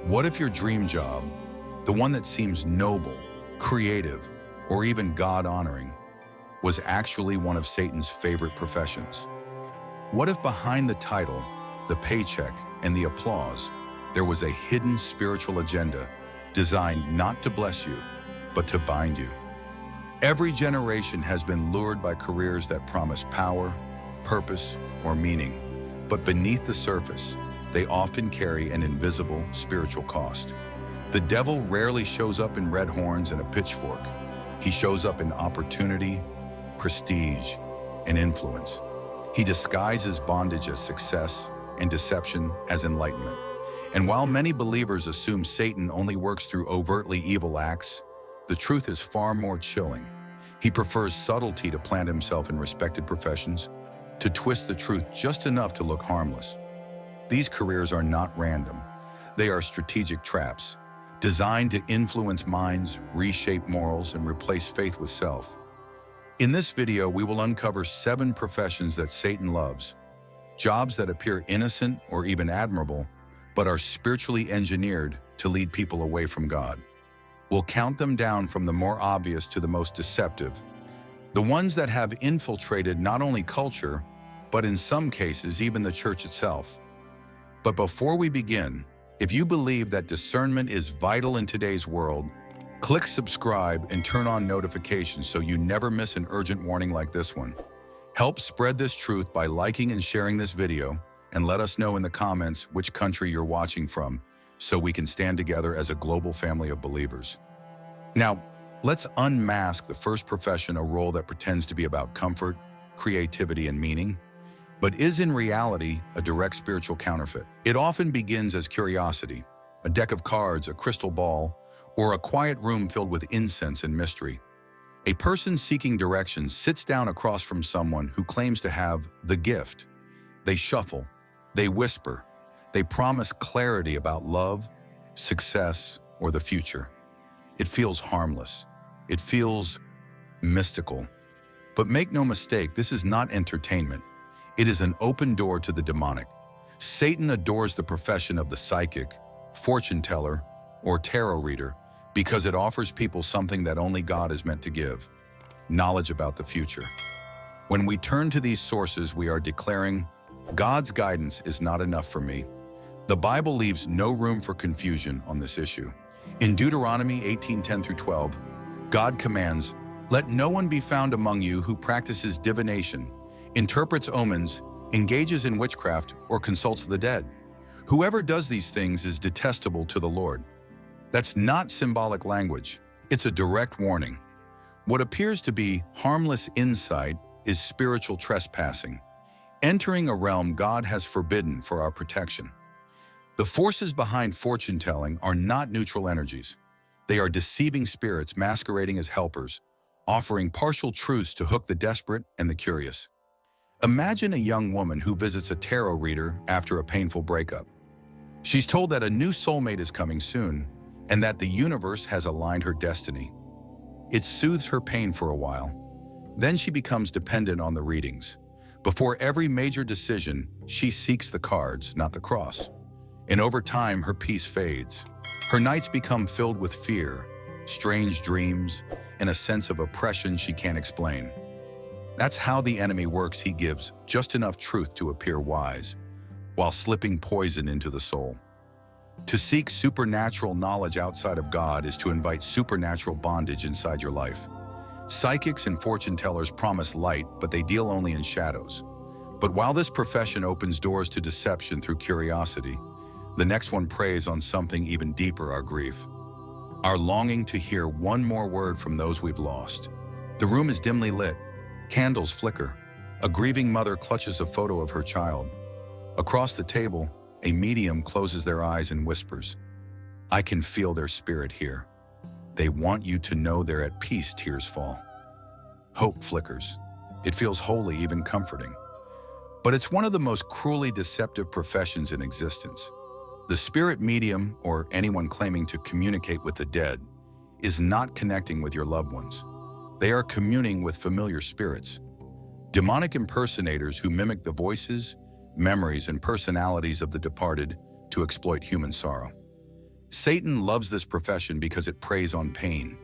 What if your dream job, the one that seems noble, creative, or even God-honoring, was actually one of Satan's favorite professions? What if behind the title, the paycheck, and the applause, there was a hidden spiritual agenda designed not to bless you, but to bind you? Every generation has been lured by careers that promise power, purpose, or meaning, but beneath the surface, they often carry an invisible spiritual cost. The devil rarely shows up in red horns and a pitchfork. He shows up in opportunity, prestige, and influence. He disguises bondage as success and deception as enlightenment. And while many believers assume Satan only works through overtly evil acts, the truth is far more chilling. He prefers subtlety to plant himself in respected professions, to twist the truth just enough to look harmless. These careers are not random. They are strategic traps, designed to influence minds, reshape morals, and replace faith with self. In this video, we will uncover 7 professions that Satan loves, jobs that appear innocent or even admirable, but are spiritually engineered to lead people away from God. We'll count them down from the more obvious to the most deceptive, the ones that have infiltrated not only culture, but in some cases, even the church itself. But before we begin, if you believe that discernment is vital in today's world, click subscribe and turn on notifications so you never miss an urgent warning like this one. Help spread this truth by liking and sharing this video, and let us know in the comments which country you're watching from, so we can stand together as a global family of believers. Now, let's unmask the first profession, a role that pretends to be about comfort, creativity, and meaning, but is in reality a direct spiritual counterfeit. It often begins as curiosity, a deck of cards, a crystal ball, or a quiet room filled with incense and mystery. A person seeking directions sits down across from someone who claims to have the gift. They shuffle, they whisper, they promise clarity about love, success, or the future. It feels harmless. It feels mystical. But make no mistake, this is not entertainment. It is an open door to the demonic. Satan adores the profession of the psychic, fortune teller, or tarot reader because it offers people something that only God is meant to give: knowledge about the future. When we turn to these sources, we are declaring, God's guidance is not enough for me. The Bible leaves no room for confusion on this issue. In Deuteronomy 18:10-12, God commands, "Let no one be found among you who practices divination, interprets omens, engages in witchcraft, or consults the dead. Whoever does these things is detestable to the Lord." That's not symbolic language. It's a direct warning. What appears to be harmless insight is spiritual trespassing, entering a realm God has forbidden for our protection. The forces behind fortune-telling are not neutral energies. They are deceiving spirits masquerading as helpers, offering partial truths to hook the desperate and the curious. Imagine a young woman who visits a tarot reader after a painful breakup. She's told that a new soulmate is coming soon and that the universe has aligned her destiny. It soothes her pain for a while. Then she becomes dependent on the readings. Before every major decision, she seeks the cards, not the cross. And over time, her peace fades. Her nights become filled with fear, strange dreams, and a sense of oppression she can't explain. That's how the enemy works. He gives just enough truth to appear wise, while slipping poison into the soul. To seek supernatural knowledge outside of God is to invite supernatural bondage inside your life. Psychics and fortune tellers promise light, but they deal only in shadows. But while this profession opens doors to deception through curiosity, the next one preys on something even deeper: our grief. Our longing to hear one more word from those we've lost. The room is dimly lit. Candles flicker. A grieving mother clutches a photo of her child. Across the table, a medium closes their eyes and whispers, "I can feel their spirit here. They want you to know they're at peace." Tears fall. Hope flickers. It feels holy, even comforting. But it's one of the most cruelly deceptive professions in existence. The spirit medium, or anyone claiming to communicate with the dead, is not connecting with your loved ones. They are communing with familiar spirits, demonic impersonators who mimic the voices, memories, and personalities of the departed to exploit human sorrow. Satan loves this profession because it preys on pain.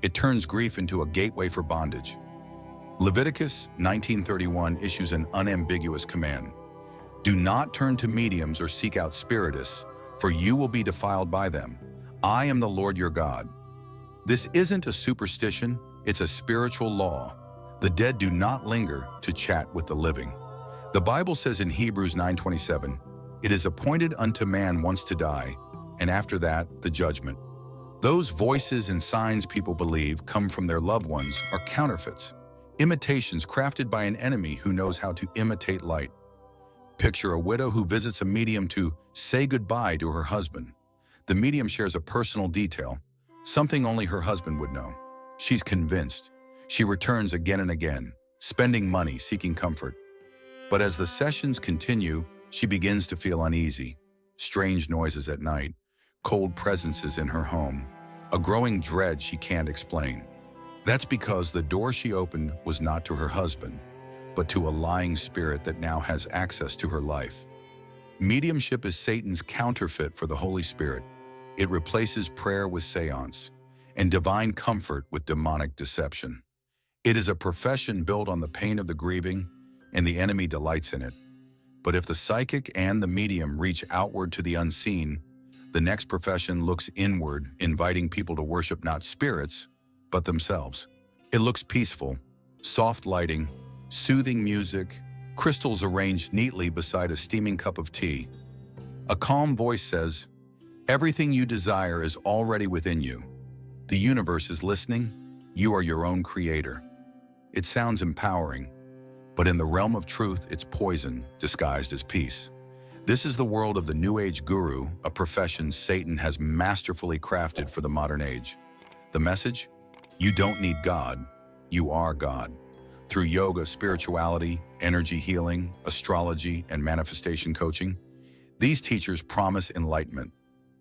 It turns grief into a gateway for bondage. Leviticus 19:31 issues an unambiguous command. Do not turn to mediums or seek out spiritists, for you will be defiled by them. I am the Lord your God. This isn't a superstition, it's a spiritual law. The dead do not linger to chat with the living. The Bible says in Hebrews 9:27, it is appointed unto man once to die, and after that, the judgment. Those voices and signs people believe come from their loved ones are counterfeits, imitations crafted by an enemy who knows how to imitate light. Picture a widow who visits a medium to say goodbye to her husband. The medium shares a personal detail, something only her husband would know. She's convinced. She returns again and again, spending money, seeking comfort. But as the sessions continue, she begins to feel uneasy. Strange noises at night, cold presences in her home, a growing dread she can't explain. That's because the door she opened was not to her husband, but to a lying spirit that now has access to her life. Mediumship is Satan's counterfeit for the Holy Spirit. It replaces prayer with seance, and divine comfort with demonic deception. It is a profession built on the pain of the grieving, and the enemy delights in it. But if the psychic and the medium reach outward to the unseen, the next profession looks inward, inviting people to worship not spirits, but themselves. It looks peaceful, soft lighting, soothing music, crystals arranged neatly beside a steaming cup of tea. A calm voice says, "Everything you desire is already within you. The universe is listening. You are your own creator." It sounds empowering, but in the realm of truth, it's poison disguised as peace. This is the world of the New Age guru, a profession Satan has masterfully crafted for the modern age. The message? You don't need God. You are God. Through yoga, spirituality, energy healing, astrology, and manifestation coaching, these teachers promise enlightenment.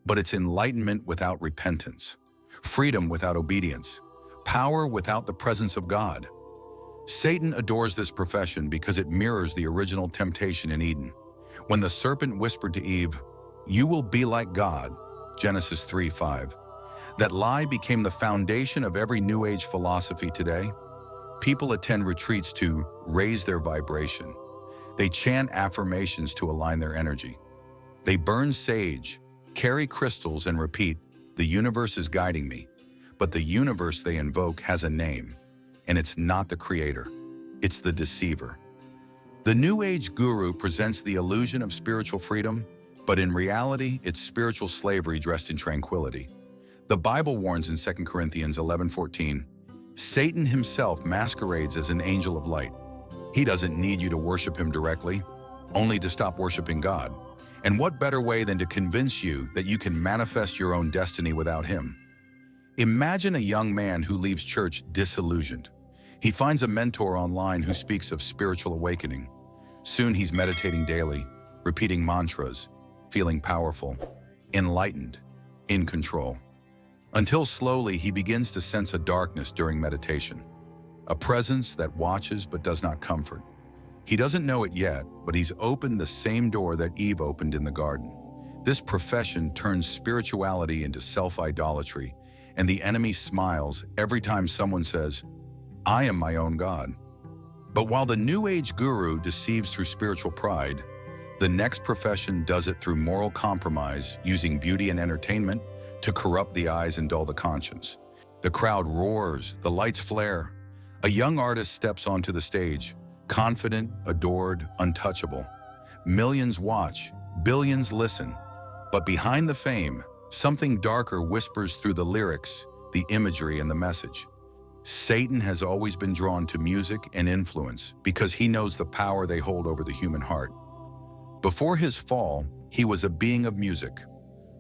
But it's enlightenment without repentance, freedom without obedience, power without the presence of God. Satan adores this profession because it mirrors the original temptation in Eden. When the serpent whispered to Eve, "You will be like God," Genesis 3:5. That lie became the foundation of every New Age philosophy today. People attend retreats to raise their vibration. They chant affirmations to align their energy. They burn sage, carry crystals, and repeat, "The universe is guiding me." But the universe they invoke has a name, and it's not the creator. It's the deceiver. The New Age guru presents the illusion of spiritual freedom, but in reality, it's spiritual slavery dressed in tranquility. The Bible warns in 2 Corinthians 11:14, Satan himself masquerades as an angel of light. He doesn't need you to worship him directly, only to stop worshiping God. And what better way than to convince you that you can manifest your own destiny without him? Imagine a young man who leaves church disillusioned. He finds a mentor online who speaks of spiritual awakening. Soon he's meditating daily, repeating mantras, feeling powerful, enlightened, in control. Until slowly he begins to sense a darkness during meditation, a presence that watches but does not comfort. He doesn't know it yet, but he's opened the same door that Eve opened in the garden. This profession turns spirituality into self-idolatry, and the enemy smiles every time someone says, "I am my own God." But while the New Age guru deceives through spiritual pride, the next profession does it through moral compromise, using beauty and entertainment to corrupt the eyes and dull the conscience. The crowd roars, the lights flare. A young artist steps onto the stage, confident, adored, untouchable. Millions watch, billions listen. But behind the fame, something darker whispers through the lyrics, the imagery, and the message. Satan has always been drawn to music and influence because he knows the power they hold over the human heart. Before his fall, he was a being of music.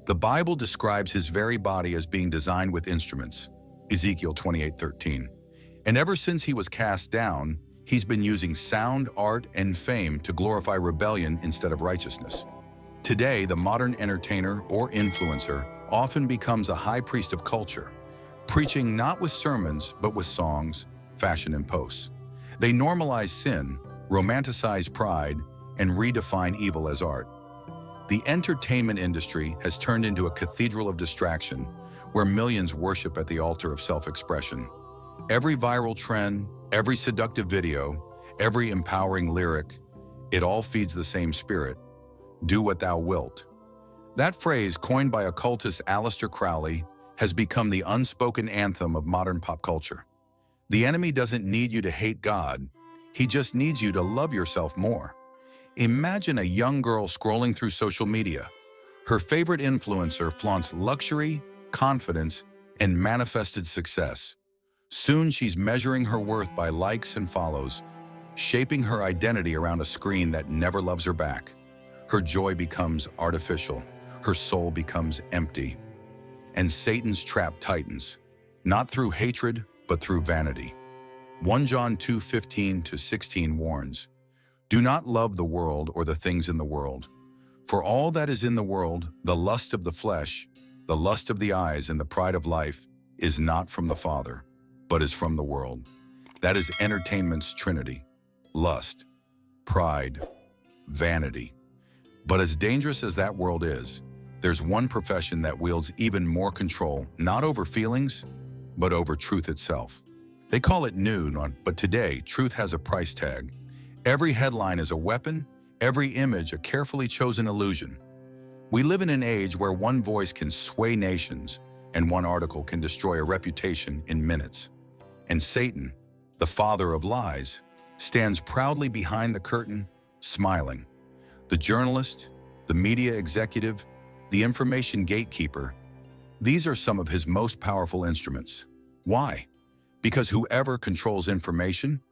The Bible describes his very body as being designed with instruments, Ezekiel 28:13. And ever since he was cast down, he's been using sound, art, and fame to glorify rebellion instead of righteousness. Today, the modern entertainer or influencer often becomes a high priest of culture, preaching not with sermons, but with songs, fashion, and posts. They normalize sin, romanticize pride, and redefine evil as art. The entertainment industry has turned into a cathedral of distraction where millions worship at the altar of self-expression. Every viral trend, every seductive video, every empowering lyric, it all feeds the same spirit: do what thou wilt. That phrase, coined by occultist Aleister Crowley, has become the unspoken anthem of modern pop culture. The enemy doesn't need you to hate God, he just needs you to love yourself more. Imagine a young girl scrolling through social media. Her favorite influencer flaunts luxury, confidence, and manifested success. Soon she's measuring her worth by likes and follows, shaping her identity around a screen that never loves her back. Her joy becomes artificial, her soul becomes empty. And Satan's trap tightens, not through hatred, but through vanity. 1 John 2:15-16 warns, "Do not love the world or the things in the world. For all that is in the world, the lust of the flesh, the lust of the eyes, and the pride of life, is not from the Father, but is from the world." That is entertainment's trinity: lust, pride, vanity. But as dangerous as that world is, there's one profession that wields even more control, not over feelings, but over truth itself. They call it nude, but today, truth has a price tag. Every headline is a weapon, every image a carefully chosen illusion. We live in an age where one voice can sway nations, and one article can destroy a reputation in minutes. And Satan, the father of lies, stands proudly behind the curtain, smiling. The journalist, the media executive, the information gatekeeper, these are some of his most powerful instruments. Why? Because whoever controls information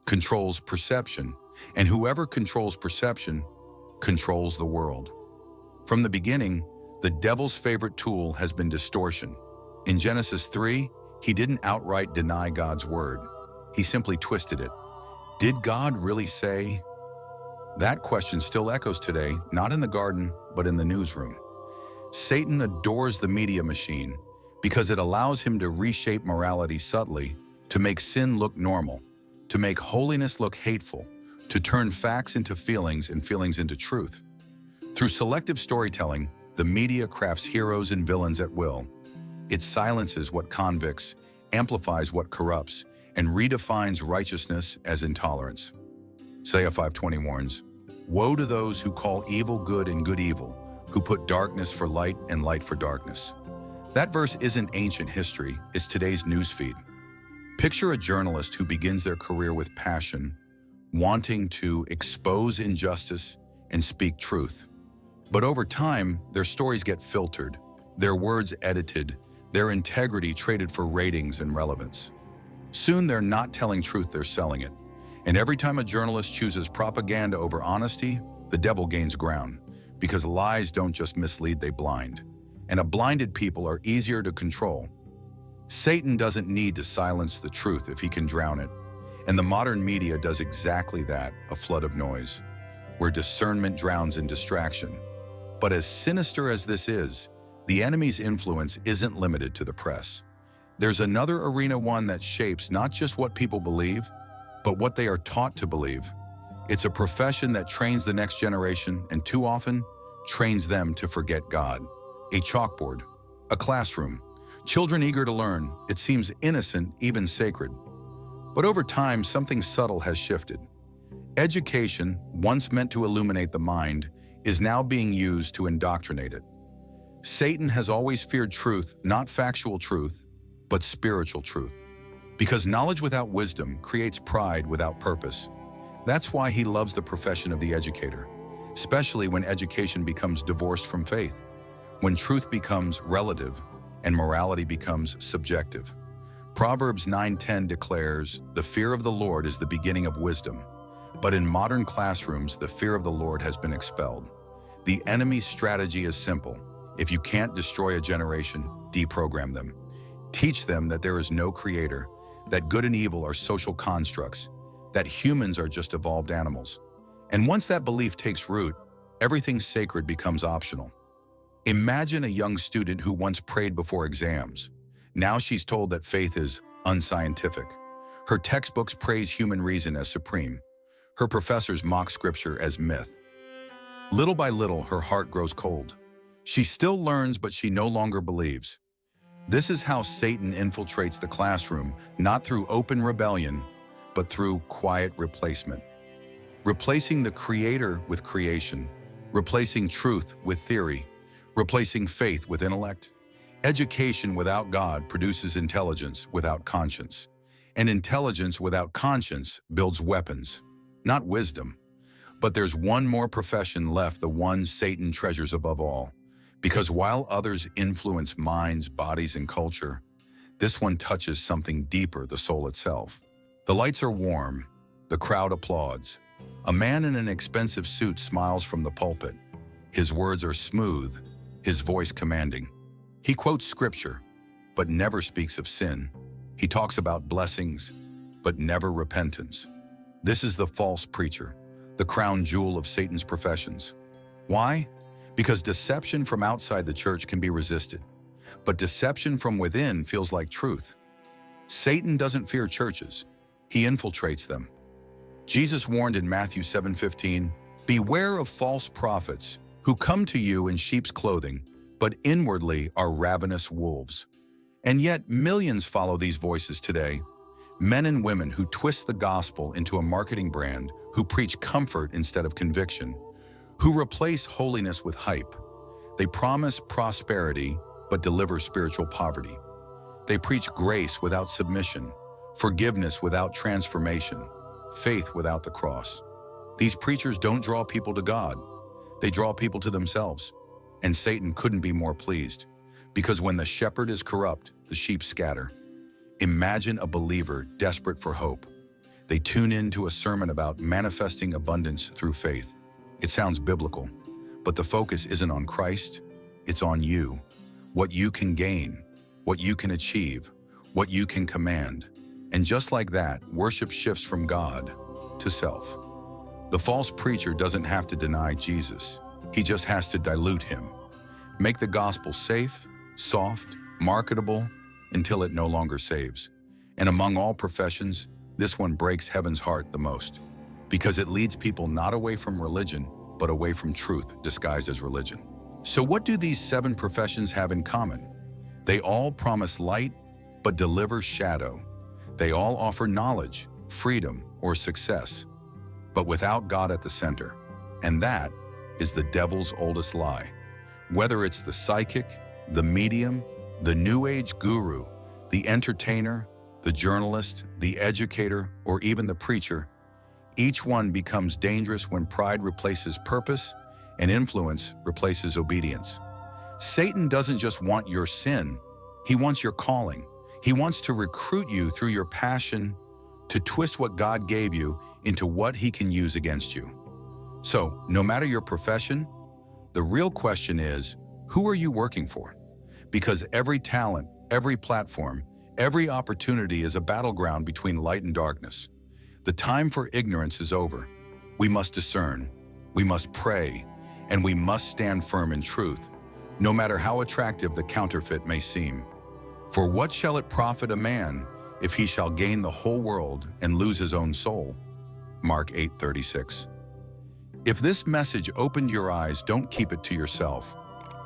controls perception, and whoever controls perception controls the world. From the beginning, the devil's favorite tool has been distortion. In Genesis 3, he didn't outright deny God's word. He simply twisted it. Did God really say? That question still echoes today, not in the garden, but in the newsroom. Satan adores the media machine because it allows him to reshape morality subtly, to make sin look normal, to make holiness look hateful, to turn facts into feelings and feelings into truth. Through selective storytelling, the media crafts heroes and villains at will. It silences what convicts, amplifies what corrupts, and redefines righteousness as intolerance. Isaiah 5:20 warns, "Woe to those who call evil good and good evil, who put darkness for light and light for darkness." That verse isn't ancient history, it's today's newsfeed. Picture a journalist who begins their career with passion, wanting to expose injustice and speak truth. But over time, their stories get filtered, their words edited, their integrity traded for ratings and relevance. Soon they're not telling truth, they're selling it. And every time a journalist chooses propaganda over honesty, the devil gains ground, because lies don't just mislead, they blind. And a blinded people are easier to control. Satan doesn't need to silence the truth if he can drown it. And the modern media does exactly that, a flood of noise, where discernment drowns in distraction. But as sinister as this is, the enemy's influence isn't limited to the press. There's another arena, one that shapes not just what people believe, but what they are taught to believe. It's a profession that trains the next generation and too often trains them to forget God. A chalkboard, a classroom, children eager to learn. It seems innocent, even sacred. But over time, something subtle has shifted. Education, once meant to illuminate the mind, is now being used to indoctrinate it. Satan has always feared truth, not factual truth, but spiritual truth. Because knowledge without wisdom creates pride without purpose. That's why he loves the profession of the educator, especially when education becomes divorced from faith, when truth becomes relative and morality becomes subjective. Proverbs 9:10 declares, "The fear of the Lord is the beginning of wisdom." But in modern classrooms, the fear of the Lord has been expelled. The enemy's strategy is simple. If you can't destroy a generation, deprogram them. Teach them that there is no creator, that good and evil are social constructs, that humans are just evolved animals. And once that belief takes root, everything sacred becomes optional. Imagine a young student who once prayed before exams. Now she's told that faith is unscientific. Her textbooks praise human reason as supreme. Her professors mock scripture as myth. Little by little, her heart grows cold. She still learns, but she no longer believes. This is how Satan infiltrates the classroom, not through open rebellion, but through quiet replacement. Replacing the creator with creation, replacing truth with theory, replacing faith with intellect. Education without God produces intelligence without conscience. And intelligence without conscience builds weapons, not wisdom. But there's one more profession left, the one Satan treasures above all. Because while others influence minds, bodies, and culture, this one touches something deeper, the soul itself. The lights are warm. The crowd applauds. A man in an expensive suit smiles from the pulpit. His words are smooth, his voice commanding. He quotes scripture, but never speaks of sin. He talks about blessings, but never repentance. This is the false preacher, the crown jewel of Satan's professions. Why? Because deception from outside the church can be resisted, but deception from within feels like truth. Satan doesn't fear churches. He infiltrates them. Jesus warned in Matthew 7:15, "Beware of false prophets who come to you in sheep's clothing, but inwardly are ravenous wolves." And yet millions follow these voices today. Men and women who twist the gospel into a marketing brand, who preach comfort instead of conviction, who replace holiness with hype. They promise prosperity, but deliver spiritual poverty. They preach grace without submission, forgiveness without transformation, faith without the cross. These preachers don't draw people to God. They draw people to themselves. And Satan couldn't be more pleased, because when the shepherd is corrupt, the sheep scatter. Imagine a believer desperate for hope. They tune in to a sermon about manifesting abundance through faith. It sounds biblical, but the focus isn't on Christ, it's on you. What you can gain, what you can achieve, what you can command. And just like that, worship shifts from God to self. The false preacher doesn't have to deny Jesus. He just has to dilute him. Make the gospel safe, soft, marketable, until it no longer saves. And among all professions, this one breaks heaven's heart the most, because it leads people not away from religion, but away from truth disguised as religion. So what do these 7 professions have in common? They all promise light, but deliver shadow. They all offer knowledge, freedom, or success, but without God at the center. And that is the devil's oldest lie. Whether it's the psychic, the medium, the New Age guru, the entertainer, the journalist, the educator, or even the preacher, each one becomes dangerous when pride replaces purpose and influence replaces obedience. Satan doesn't just want your sin, he wants your calling. He wants to recruit you through your passion to twist what God gave you into what he can use against you. So, no matter your profession, the real question is, who are you working for? Because every talent, every platform, every opportunity is a battleground between light and darkness. The time for ignorance is over. We must discern, we must pray, and we must stand firm in truth, no matter how attractive the counterfeit may seem. For what shall it profit a man if he shall gain the whole world and lose his own soul? Mark 8:36. If this message opened your eyes, don't keep it to yourself.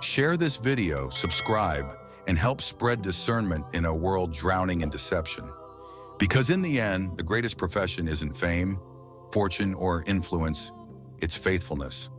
Share this video, subscribe, and help spread discernment in a world drowning in deception. Because in the end, the greatest profession isn't fame, fortune, or influence, it's faithfulness.